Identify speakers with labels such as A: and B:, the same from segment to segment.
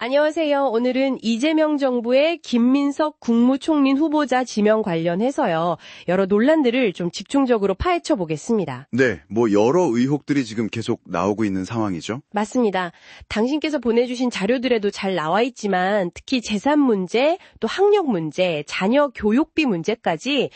A: 안녕하세요. 오늘은 이재명 정부의 김민석 국무총리 후보자 지명 관련해서요. 여러 논란들을 좀 집중적으로 파헤쳐 보겠습니다.
B: 네, 여러 의혹들이 지금 계속 나오고 있는 상황이죠.
A: 맞습니다. 당신께서 보내주신 자료들에도 잘 나와 있지만 특히 재산 문제, 또 학력 문제, 자녀 교육비 문제까지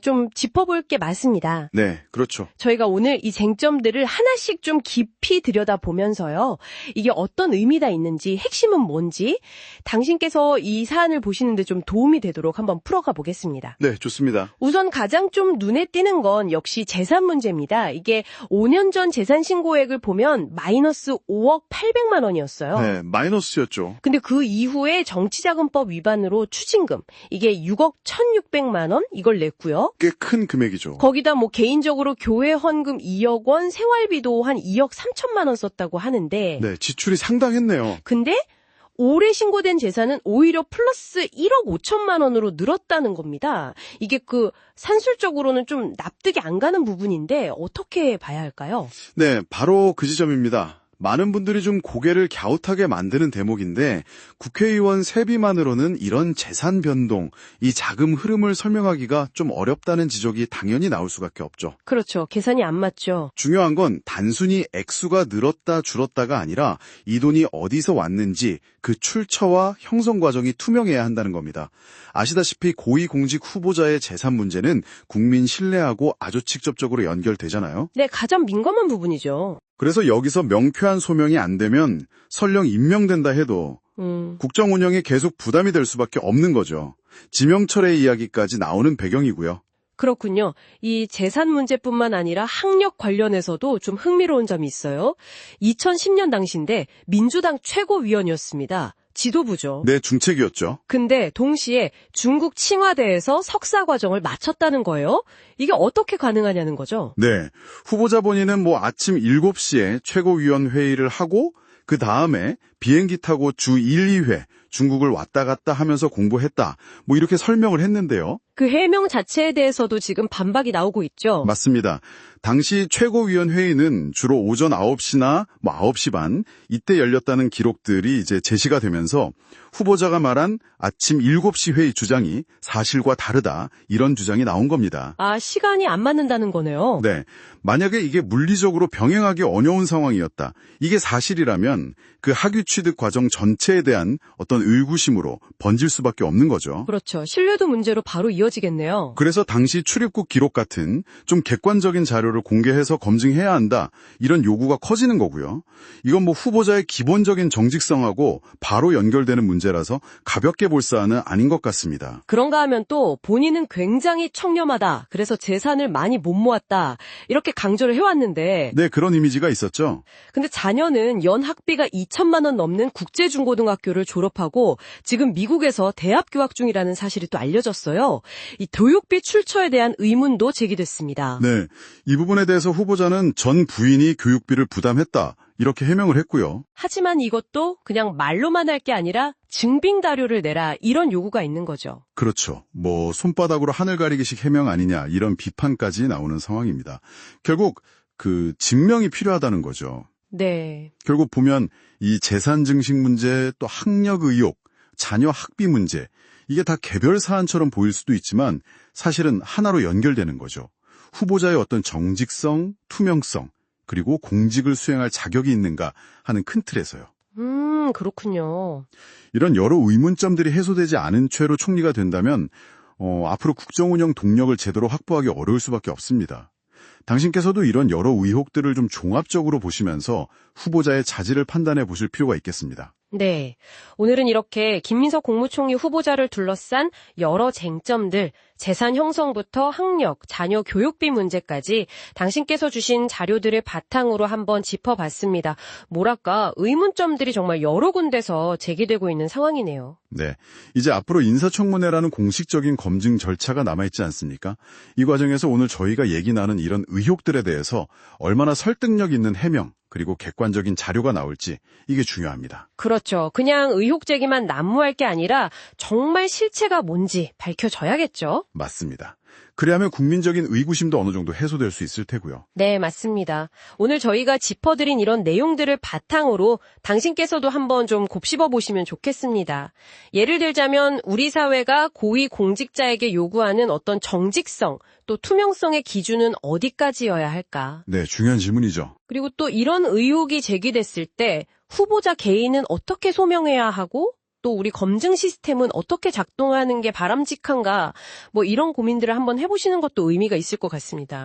A: 좀 짚어볼 게 많습니다.
B: 네, 그렇죠.
A: 저희가 오늘 이 쟁점들을 하나씩 좀 깊이 들여다보면서요. 이게 어떤 의미가 있는지, 핵심은 뭔지 당신께서 이 사안을 보시는데 좀 도움이 되도록 한번 풀어가 보겠습니다.
B: 네, 좋습니다.
A: 우선 가장 좀 눈에 띄는 건 역시 재산 문제입니다. 이게 5년 전 재산 신고액을 보면 마이너스 5억 800만 원이었어요.
B: 네, 마이너스였죠.
A: 근데 그 이후에 정치자금법 위반으로 추징금, 이게 6억 1,600만 원 이걸 냈고요.
B: 꽤 큰 금액이죠.
A: 거기다 개인적으로 교회 헌금 2억 원, 생활비도 한 2억 3천만 원 썼다고 하는데
B: 네, 지출이 상당했네요.
A: 근데 올해 신고된 재산은 오히려 플러스 1억 5천만 원으로 늘었다는 겁니다. 이게 산술적으로는 좀 납득이 안 가는 부분인데 어떻게 봐야 할까요?
B: 네, 바로 그 지점입니다. 많은 분들이 좀 고개를 갸웃하게 만드는 대목인데 국회의원 세비만으로는 이런 재산 변동, 이 자금 흐름을 설명하기가 좀 어렵다는 지적이 당연히 나올 수밖에 없죠.
A: 그렇죠. 계산이 안 맞죠.
B: 중요한 건 단순히 액수가 늘었다 줄었다가 아니라 이 돈이 어디서 왔는지 그 출처와 형성 과정이 투명해야 한다는 겁니다. 아시다시피 고위공직 후보자의 재산 문제는 국민 신뢰하고 아주 직접적으로 연결되잖아요.
A: 네, 가장 민감한 부분이죠.
B: 그래서 여기서 명쾌한 소명이 안 되면 설령 임명된다 해도 국정 운영에 계속 부담이 될 수밖에 없는 거죠. 지명철의 이야기까지 나오는 배경이고요.
A: 그렇군요. 이 재산 문제뿐만 아니라 학력 관련해서도 좀 흥미로운 점이 있어요. 2010년 당시인데 민주당 최고위원이었습니다. 지도부죠.
B: 네, 중책이었죠.
A: 근데 동시에 중국 칭화대에서 석사 과정을 마쳤다는 거예요. 이게 어떻게 가능하냐는 거죠.
B: 네, 후보자 본인은 아침 7시에 최고위원 회의를 하고 그 다음에 비행기 타고 주 1, 2회 중국을 왔다 갔다 하면서 공부했다. 이렇게 설명을 했는데요.
A: 그 해명 자체에 대해서도 지금 반박이 나오고 있죠.
B: 맞습니다. 당시 최고위원 회의는 주로 오전 9시나 9시 반 이때 열렸다는 기록들이 이제 제시가 되면서 후보자가 말한 아침 7시 회의 주장이 사실과 다르다 이런 주장이 나온 겁니다.
A: 아, 시간이 안 맞는다는 거네요.
B: 네. 만약에 이게 물리적으로 병행하기 어려운 상황이었다. 이게 사실이라면 그 학위 취득 과정 전체에 대한 어떤 의구심으로 번질 수밖에 없는 거죠.
A: 그렇죠. 신뢰도 문제로 바로 이어지겠네요.
B: 그래서 당시 출입국 기록 같은 좀 객관적인 자료를 공개해서 검증해야 한다. 이런 요구가 커지는 거고요. 이건 후보자의 기본적인 정직성하고 바로 연결되는 문제라서 가볍게 볼 사안은 아닌 것 같습니다.
A: 그런가 하면 또 본인은 굉장히 청렴하다. 그래서 재산을 많이 못 모았다. 이렇게 강조를 해왔는데
B: 네, 그런 이미지가 있었죠.
A: 근데 자녀는 연 학비가 2천만 원 넘는 국제중고등학교를 졸업하고 지금 미국에서 대학 교학 중이라는 사실이 또 알려졌어요. 이 교육비 출처에 대한 의문도 제기됐습니다.
B: 네, 이 부분에 대해서 후보자는 전 부인이 교육비를 부담했다. 이렇게 해명을 했고요.
A: 하지만 이것도 그냥 말로만 할 게 아니라 증빙 자료를 내라 이런 요구가 있는 거죠.
B: 그렇죠. 손바닥으로 하늘 가리기식 해명 아니냐 이런 비판까지 나오는 상황입니다. 결국 증명이 필요하다는 거죠.
A: 네.
B: 결국 보면 이 재산 증식 문제 또 학력 의혹, 자녀 학비 문제 이게 다 개별 사안처럼 보일 수도 있지만 사실은 하나로 연결되는 거죠. 후보자의 어떤 정직성, 투명성 그리고 공직을 수행할 자격이 있는가 하는 큰 틀에서요.
A: 그렇군요.
B: 이런 여러 의문점들이 해소되지 않은 채로 총리가 된다면 앞으로 국정운영 동력을 제대로 확보하기 어려울 수밖에 없습니다. 당신께서도 이런 여러 의혹들을 좀 종합적으로 보시면서 후보자의 자질을 판단해 보실 필요가 있겠습니다.
A: 네. 오늘은 이렇게 김민석 국무총리 후보자를 둘러싼 여러 쟁점들, 재산 형성부터 학력, 자녀 교육비 문제까지 당신께서 주신 자료들을 바탕으로 한번 짚어봤습니다. 의문점들이 정말 여러 군데서 제기되고 있는 상황이네요.
B: 네. 이제 앞으로 인사청문회라는 공식적인 검증 절차가 남아있지 않습니까? 이 과정에서 오늘 저희가 얘기 나눈 이런 의혹들에 대해서 얼마나 설득력 있는 해명, 그리고 객관적인 자료가 나올지 이게 중요합니다.
A: 그렇죠. 그냥 의혹 제기만 난무할 게 아니라 정말 실체가 뭔지 밝혀져야겠죠.
B: 맞습니다. 그래야면 국민적인 의구심도 어느 정도 해소될 수 있을 테고요.
A: 네, 맞습니다. 오늘 저희가 짚어드린 이런 내용들을 바탕으로 당신께서도 한번 좀 곱씹어 보시면 좋겠습니다. 예를 들자면 우리 사회가 고위 공직자에게 요구하는 어떤 정직성, 또 투명성의 기준은 어디까지여야 할까?
B: 네, 중요한 질문이죠.
A: 그리고 또 이런 의혹이 제기됐을 때 후보자 개인은 어떻게 소명해야 하고 또 우리 검증 시스템은 어떻게 작동하는 게 바람직한가? 뭐 이런 고민들을 한번 해보시는 것도 의미가 있을 것 같습니다.